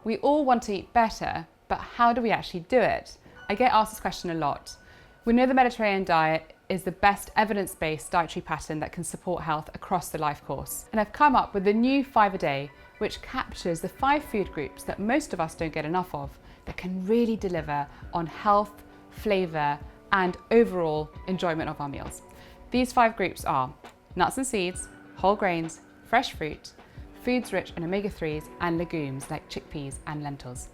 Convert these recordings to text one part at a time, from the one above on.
We all want to eat better, but how do we actually do it? I get asked this question a lot. We know the Mediterranean diet is the best evidence-based dietary pattern that can support health across the life course. And I've come up with a new Fibre Day, which captures the 5 food groups that most of us don't get enough of, that can really deliver on health, flavour, and overall enjoyment of our meals. These 5 groups are nuts and seeds, whole grains, fresh fruit, foods rich in omega-3s, and legumes like chickpeas and lentils.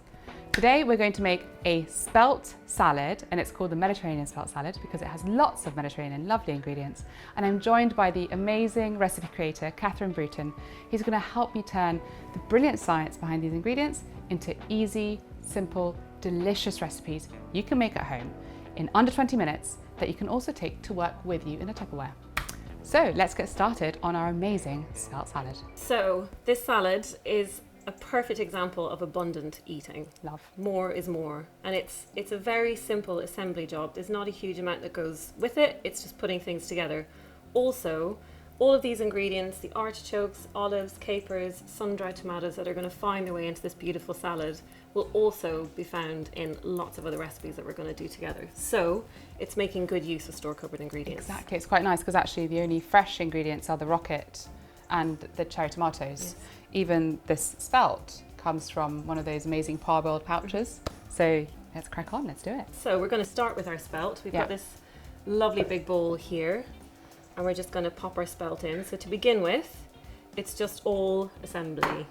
Today we're going to make a spelt salad, and it's called the Mediterranean Spelt Salad because it has lots of Mediterranean lovely ingredients. And I'm joined by the amazing recipe creator, Catherine Bruton. He's going to help me turn the brilliant science behind these ingredients into easy, simple, delicious recipes you can make at home in under 20 minutes that you can also take to work with you in a Tupperware. So let's get started on our amazing spelt salad. So this salad is a perfect example of abundant eating. Love. More is more. And it's a very simple assembly job. There's not a huge amount that goes with it. It's just putting things together. Also, all of these ingredients, the artichokes, olives, capers, sun-dried tomatoes that are going to find their way into this beautiful salad will also be found in lots of other recipes that we're going to do together. So it's making good use of store-cupboard ingredients. Exactly, it's quite nice because actually the only fresh ingredients are the rocket and the cherry tomatoes. Yes. Even this spelt comes from one of those amazing parboiled pouches. So let's crack on, let's do it. So we're going to start with our spelt. We've got this lovely big bowl here, and we're just going to pop our spelt in. So to begin with, it's just all assembly.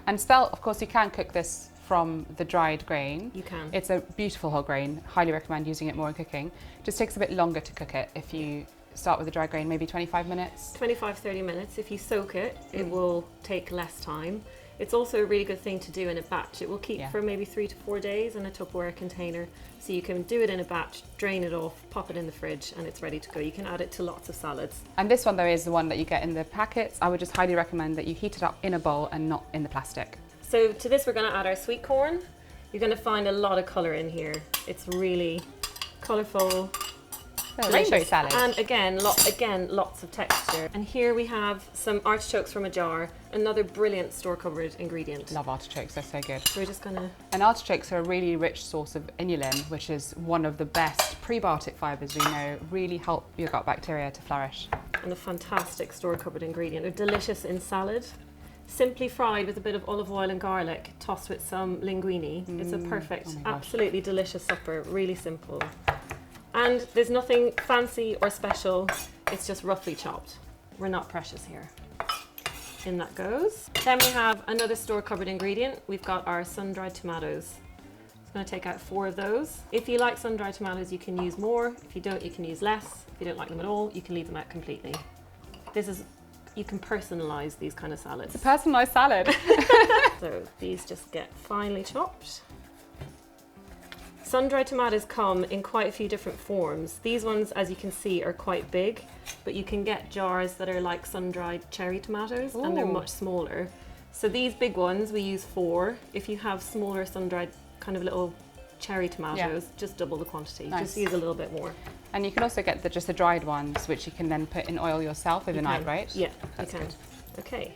And spelt, of course, you can cook this from the dried grain. You can. It's a beautiful whole grain. Highly recommend using it more in cooking. Just takes a bit longer to cook it if you start with the dry grain, maybe 25 minutes. 25-30 minutes. If you soak it, it will take less time. It's also a really good thing to do in a batch. It will keep for maybe 3 to 4 days in a Tupperware container. So you can do it in a batch, drain it off, pop it in the fridge, and it's ready to go. You can add it to lots of salads. And this one though is the one that you get in the packets. I would just highly recommend that you heat it up in a bowl and not in the plastic. So to this we're going to add our sweet corn. You're going to find a lot of colour in here. It's really colourful. Ratio salad. And again, lots of texture. And here we have some artichokes from a jar, another brilliant store-cupboard ingredient. Love artichokes, they're so good. So we're just gonna... And artichokes are a really rich source of inulin, which is one of the best prebiotic fibres we know really help your gut bacteria to flourish. And a fantastic store-cupboard ingredient. They're delicious in salad. Simply fried with a bit of olive oil and garlic, tossed with some linguine. It's a perfect, absolutely delicious supper, really simple. And there's nothing fancy or special, it's just roughly chopped. We're not precious here. In that goes. Then we have another store-cupboard ingredient. We've got our sun-dried tomatoes. I'm going to take out 4 of those. If you like sun-dried tomatoes, you can use more. If you don't, you can use less. If you don't like them at all, you can leave them out completely. You can personalise these kind of salads. It's a personalised salad. So these just get finely chopped. Sun-dried tomatoes come in quite a few different forms. These ones, as you can see, are quite big, but you can get jars that are like sun-dried cherry tomatoes. Ooh. And they're much smaller. So these big ones, we use 4. If you have smaller sun-dried kind of little cherry tomatoes, just double the quantity. Nice. Just use a little bit more. And you can also get just the dried ones, which you can then put in oil yourself overnight, right? Yeah, that's you can. Good. Okay,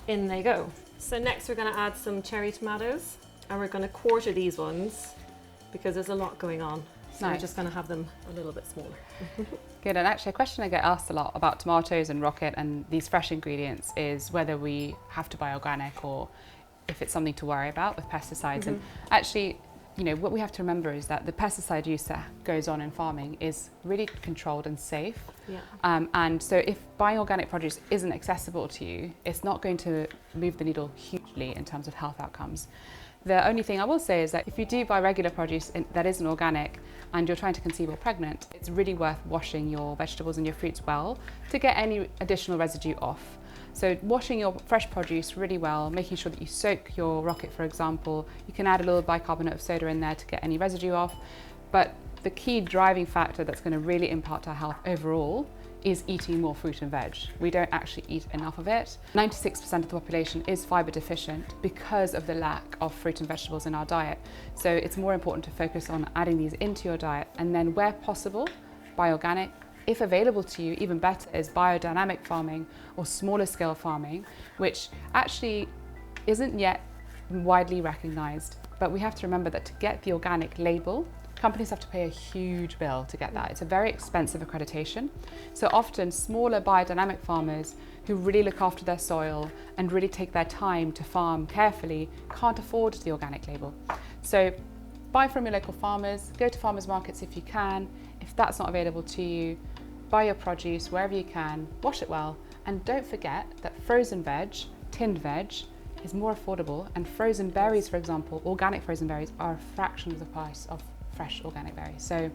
in they go. So next we're going to add some cherry tomatoes, and we're going to quarter these ones, because there's a lot going on. So we're just going to have them a little bit smaller. Good, and actually a question I get asked a lot about tomatoes and rocket and these fresh ingredients is whether we have to buy organic or if it's something to worry about with pesticides. And actually, you know, what we have to remember is that the pesticide use that goes on in farming is really controlled and safe. Yeah. And so if buying organic produce isn't accessible to you, it's not going to move the needle hugely in terms of health outcomes. The only thing I will say is that if you do buy regular produce that isn't organic and you're trying to conceive or pregnant, it's really worth washing your vegetables and your fruits well to get any additional residue off. So washing your fresh produce really well, making sure that you soak your rocket, for example. You can add a little bicarbonate of soda in there to get any residue off. But the key driving factor that's going to really impact our health overall is eating more fruit and veg. We don't actually eat enough of it. 96% of the population is fibre deficient because of the lack of fruit and vegetables in our diet. So it's more important to focus on adding these into your diet, and then where possible, buy organic. If available to you, even better is biodynamic farming or smaller scale farming, which actually isn't yet widely recognised. But we have to remember that to get the organic label, companies have to pay a huge bill to get that. It's a very expensive accreditation. So often smaller biodynamic farmers who really look after their soil and really take their time to farm carefully can't afford the organic label. So buy from your local farmers, go to farmers markets if you can. If that's not available to you, buy your produce wherever you can, wash it well, and don't forget that frozen veg, tinned veg, is more affordable, and frozen berries, for example, organic frozen berries are a fraction of the price of fresh organic berries. So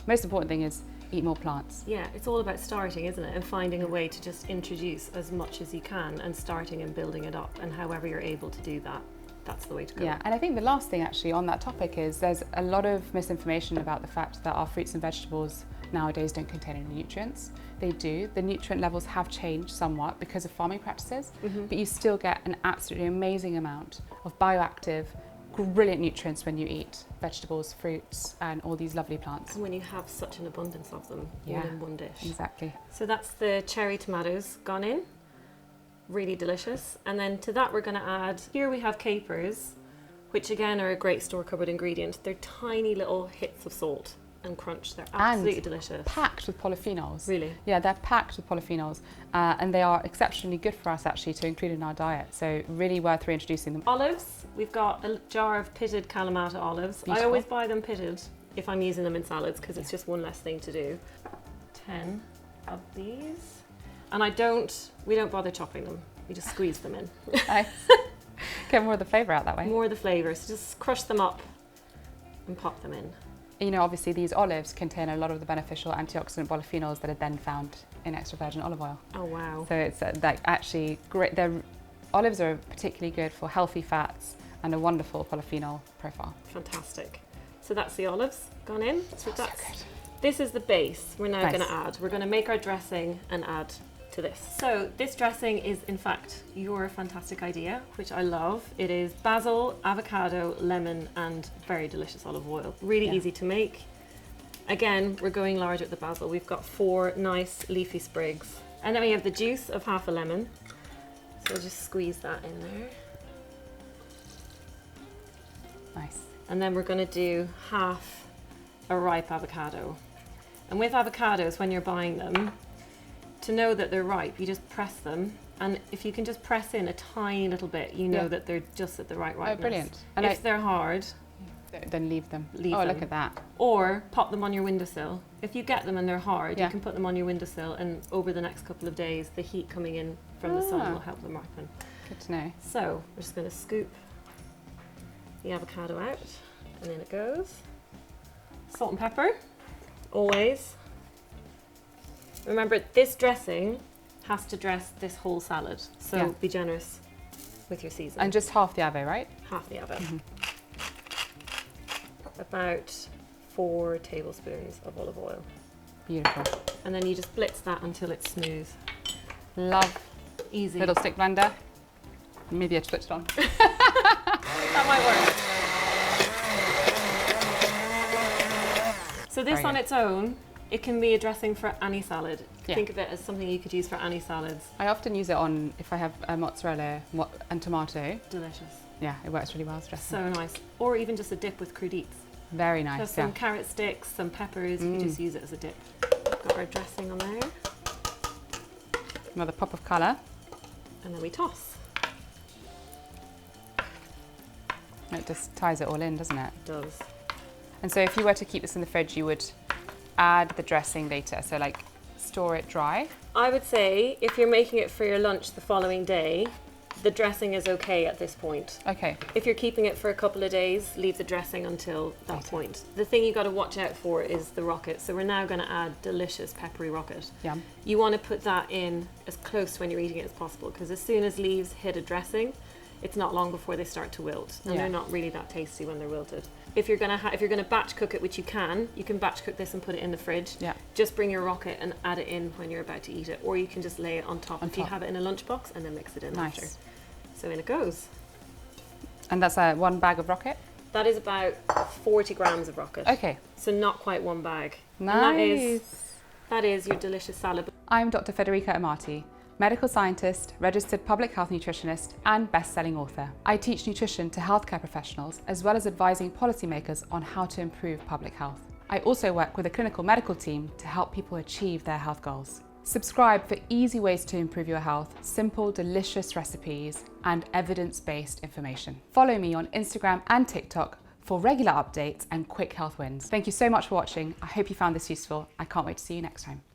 most important thing is eat more plants. Yeah, it's all about starting, isn't it? And finding a way to just introduce as much as you can and starting and building it up, and however you're able to do that, that's the way to go. Yeah, and I think the last thing actually on that topic is there's a lot of misinformation about the fact that our fruits and vegetables nowadays don't contain any nutrients. They do. The nutrient levels have changed somewhat because of farming practices, but you still get an absolutely amazing amount of bioactive, brilliant nutrients when you eat vegetables, fruits, and all these lovely plants. And when you have such an abundance of them all in one dish. Exactly. So that's the cherry tomatoes gone in. Really delicious. And then to that we're going to add, here we have capers, which again are a great store cupboard ingredient. They're tiny little hits of salt and crunch. They're absolutely delicious. Packed with polyphenols. Really? Yeah, they're packed with polyphenols, and they are exceptionally good for us actually to include in our diet. So really worth reintroducing them. Olives, we've got a jar of pitted Kalamata olives. Beautiful. I always buy them pitted if I'm using them in salads because it's just one less thing to do. 10 of these. And we don't bother chopping them. We just squeeze them in. Nice. Get more of the flavour out that way. More of the flavour. So just crush them up and pop them in. You know, obviously these olives contain a lot of the beneficial antioxidant polyphenols that are then found in extra virgin olive oil. Oh wow. So it's like actually great. Olives are particularly good for healthy fats and a wonderful polyphenol profile. Fantastic. So that's the olives gone in. So So good. This is the base we're now Nice. going to add. We're going to make our dressing and add to this. So this dressing is in fact your fantastic idea, which I love. It is basil, avocado, lemon and very delicious olive oil. Really easy to make. Again, we're going large with the basil. We've got 4 nice leafy sprigs. And then we have the juice of half a lemon. So we'll just squeeze that in there. Nice. And then we're going to do half a ripe avocado. And with avocados, when you're buying them, to know that they're ripe, you just press them. And if you can just press in a tiny little bit, you know that they're just at the right ripeness. Oh, brilliant. And if they're hard, then leave them. Leave oh, them. look at that. Or pop them on your windowsill. If you get them and they're hard, Yeah. you can put them on your windowsill, and over the next couple of days, the heat coming in from the sun will help them ripen. Good to know. So we're just going to scoop the avocado out, and in it goes. Salt and pepper, always. Remember, this dressing has to dress this whole salad, so be generous with your seasoning. And just half the avo, right? Half the avo. About 4 tablespoons of olive oil. Beautiful. And then you just blitz that until it's smooth. Love. Easy. Little stick blender. Maybe I switched on. That might work. So this on its own, it can be a dressing for any salad. Think of it as something you could use for any salads. I often use it on, if I have a mozzarella and tomato. Delicious. Yeah, it works really well as dressing. So nice. Or even just a dip with crudites. Very nice, Have some carrot sticks, some peppers, you just use it as a dip. Got our dressing on there. Another pop of colour. And then we toss. It just ties it all in, doesn't it? It does. And so if you were to keep this in the fridge, you would add the dressing later. So like store it dry. I would say if you're making it for your lunch the following day, the dressing is okay at this point. Okay. If you're keeping it for a couple of days, leave the dressing until that point. The thing you got to watch out for is the rocket. So we're now going to add delicious peppery rocket. Yum. You want to put that in as close to when you're eating it as possible, because as soon as leaves hit a dressing, it's not long before they start to wilt, and they're not really that tasty when they're wilted. If you're gonna batch cook it, which you can batch cook this and put it in the fridge. Yeah. Just bring your rocket and add it in when you're about to eat it, or you can just lay it on top if you have it in a lunchbox and then mix it in after. So in it goes. And that's 1 bag of rocket? That is about 40 grams of rocket. Okay. So not quite 1 bag. Nice. And that is your delicious salad. I'm Dr. Federica Amati. medical scientist, registered public health nutritionist, and best-selling author. I teach nutrition to healthcare professionals, as well as advising policymakers on how to improve public health. I also work with a clinical medical team to help people achieve their health goals. Subscribe for easy ways to improve your health, simple, delicious recipes, and evidence-based information. Follow me on Instagram and TikTok for regular updates and quick health wins. Thank you so much for watching. I hope you found this useful. I can't wait to see you next time.